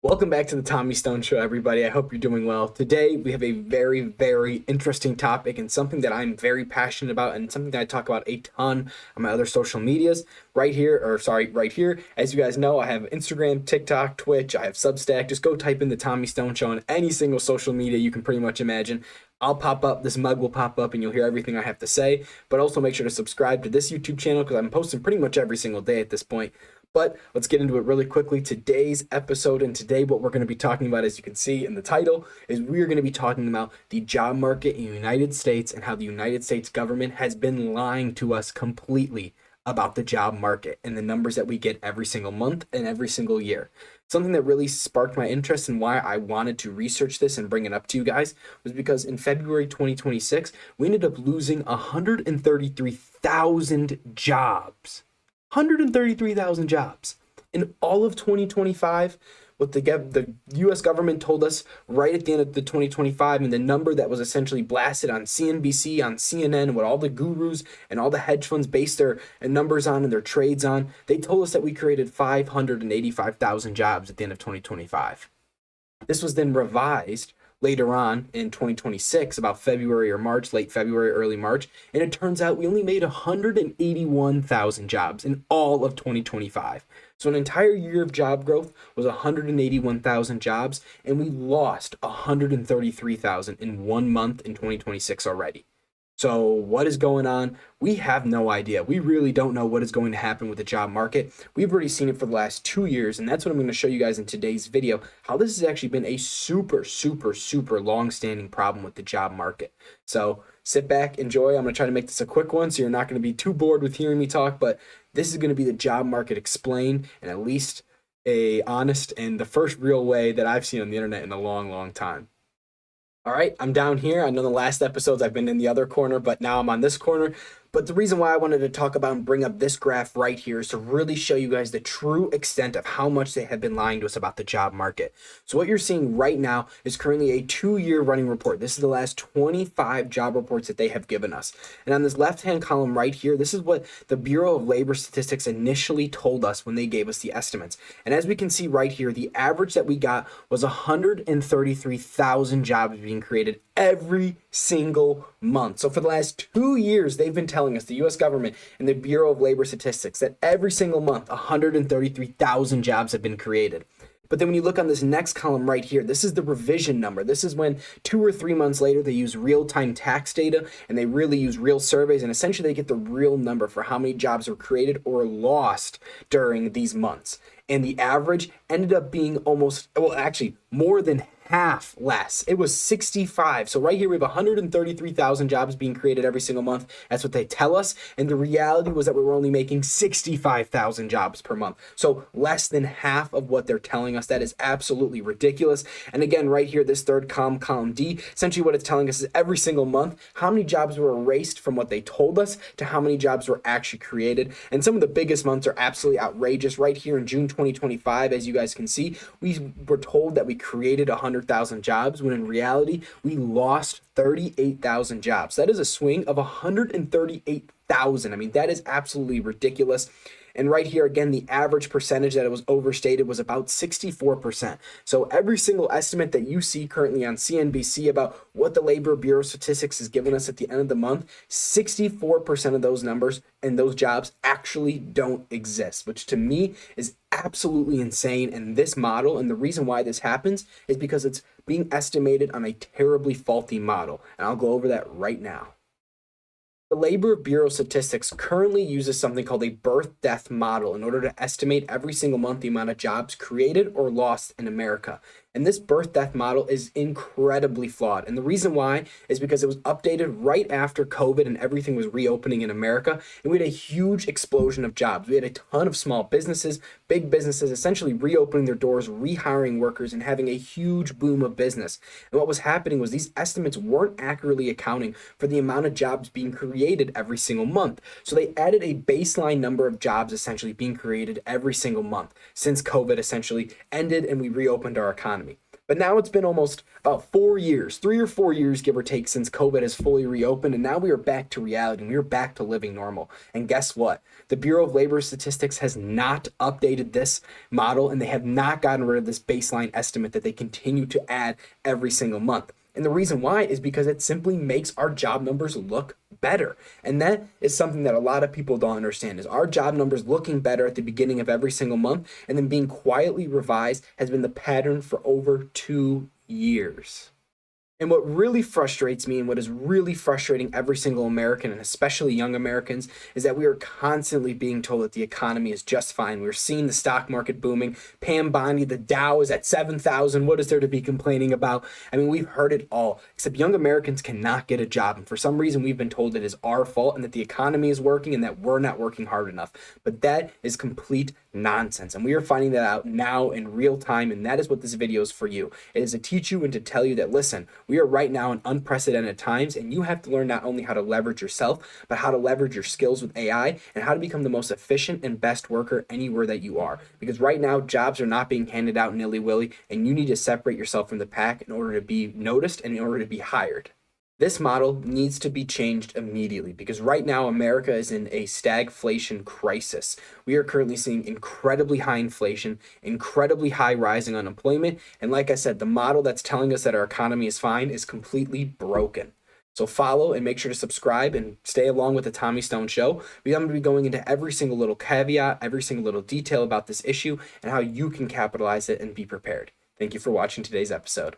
Welcome back to the Tommy Stone Show, everybody. I hope you're doing well. Today, we have a very, very interesting topic and something that I'm very passionate about and something that I talk about a ton on my other social medias. Right here. As you guys know, I have Instagram, TikTok, Twitch, I have Substack. Just go type in the Tommy Stone Show on any single social media you can pretty much imagine. I'll pop up, this mug will pop up, and you'll hear everything I have to say. But also make sure to subscribe to this YouTube channel because I'm posting pretty much every single day at this point. But let's get into it really quickly. Today's episode and today what we're going to be talking about, as you can see in the title, is we're going to be talking about the job market in the United States and how the United States government has been lying to us completely about the job market and the numbers that we get every single month and every single year. Something that really sparked my interest and why I wanted to research this and bring it up to you guys was because in February 2026, we ended up losing 133,000 jobs. 133,000 jobs in all of 2025. What the U.S. government told us right at the end of the 2025, and the number that was essentially blasted on CNBC, on CNN, what all the gurus and all the hedge funds base their numbers on and their trades on, they told us that we created 585,000 jobs at the end of 2025. This was then revised later on in 2026, about February or March, late February, early March, and it turns out we only made 181,000 jobs in all of 2025. So an entire year of job growth was 181,000 jobs, and we lost 133,000 in 1 month in 2026 already. So what is going on? We have no idea. We really don't know what is going to happen with the job market. We've already seen it for the last 2 years, and that's what I'm going to show you guys in today's video, how this has actually been a super long-standing problem with the job market. So sit back, enjoy. I'm going to try to make this a quick one, so you're not going to be too bored with hearing me talk, but this is going to be the job market explained in at least a honest and the first real way that I've seen on the internet in a long time. All right, I'm down here. I know the last episodes I've been in the other corner, but now I'm on this corner. But the reason why I wanted to talk about and bring up this graph right here is to really show you guys the true extent of how much they have been lying to us about the job market. So what you're seeing right now is currently a 2-year running report. This is the last 25 job reports that they have given us. And on this left-hand column right here, this is what the Bureau of Labor Statistics initially told us when they gave us the estimates. And as we can see right here, the average that we got was 133,000 jobs being created every single month. So for the last 2 years, they've been telling us, the U.S. government and the Bureau of Labor Statistics, that every single month, 133,000 jobs have been created. But then when you look on this next column right here, this is the revision number. This is when 2 or 3 months later, they use real-time tax data and they really use real surveys, and essentially they get the real number for how many jobs were created or lost during these months. And the average ended up being almost, well, actually more than half less. It was 65. So right here we have 133,000 jobs being created every single month. That's what they tell us. And the reality was that we were only making 65,000 jobs per month. So less than half of what they're telling us. That is absolutely ridiculous. And again, right here, this third column D, essentially what it's telling us is every single month, how many jobs were erased from what they told us to how many jobs were actually created. And some of the biggest months are absolutely outrageous. Right here in June 2025, as you guys can see, we were told that we created 100,000 jobs, when in reality, we lost 38,000 jobs. That is a swing of 138,000. I mean, that is absolutely ridiculous. And right here, again, the average percentage that it was overstated was about 64%. So every single estimate that you see currently on CNBC about what the Labor Bureau of Statistics has given us at the end of the month, 64% of those numbers and those jobs actually don't exist, which to me is absolutely insane. And this model, and the reason why this happens, is because it's being estimated on a terribly faulty model. And I'll go over that right now. The Labor Bureau of Statistics currently uses something called a birth-death model in order to estimate every single month the amount of jobs created or lost in America. And this birth-death model is incredibly flawed. And the reason why is because it was updated right after COVID and everything was reopening in America. And we had a huge explosion of jobs. We had a ton of small businesses, big businesses, essentially reopening their doors, rehiring workers, and having a huge boom of business. And what was happening was these estimates weren't accurately accounting for the amount of jobs being created every single month. So they added a baseline number of jobs essentially being created every single month since COVID essentially ended and we reopened our economy. But now it's been almost about 4 years, 3 or 4 years, give or take, since COVID has fully reopened. And now we are back to reality and we are back to living normal. And guess what? The Bureau of Labor Statistics has not updated this model, and they have not gotten rid of this baseline estimate that they continue to add every single month. And the reason why is because it simply makes our job numbers look better. And that is something that a lot of people don't understand, is our job numbers looking better at the beginning of every single month and then being quietly revised has been the pattern for over 2 years. And what really frustrates me, and what is really frustrating every single American, and especially young Americans, is that we are constantly being told that the economy is just fine. We're seeing the stock market booming. Pam Bondi, the Dow is at 7,000. What is there to be complaining about? I mean, we've heard it all, except young Americans cannot get a job. And for some reason, we've been told it is our fault and that the economy is working and that we're not working hard enough. But that is complete nonsense. And we are finding that out now in real time. And that is what this video is for you. It is to teach you and to tell you that, listen, we are right now in unprecedented times, and you have to learn not only how to leverage yourself, but how to leverage your skills with AI and how to become the most efficient and best worker anywhere that you are. Because right now, jobs are not being handed out nilly-willy, and you need to separate yourself from the pack in order to be noticed and in order to be hired. This model needs to be changed immediately because right now America is in a stagflation crisis. We are currently seeing incredibly high inflation, incredibly high rising unemployment, and like I said, the model that's telling us that our economy is fine is completely broken. So follow and make sure to subscribe and stay along with the Tommy Stone Show. I'm going to be going into every single little caveat, every single little detail about this issue and how you can capitalize it and be prepared. Thank you for watching today's episode.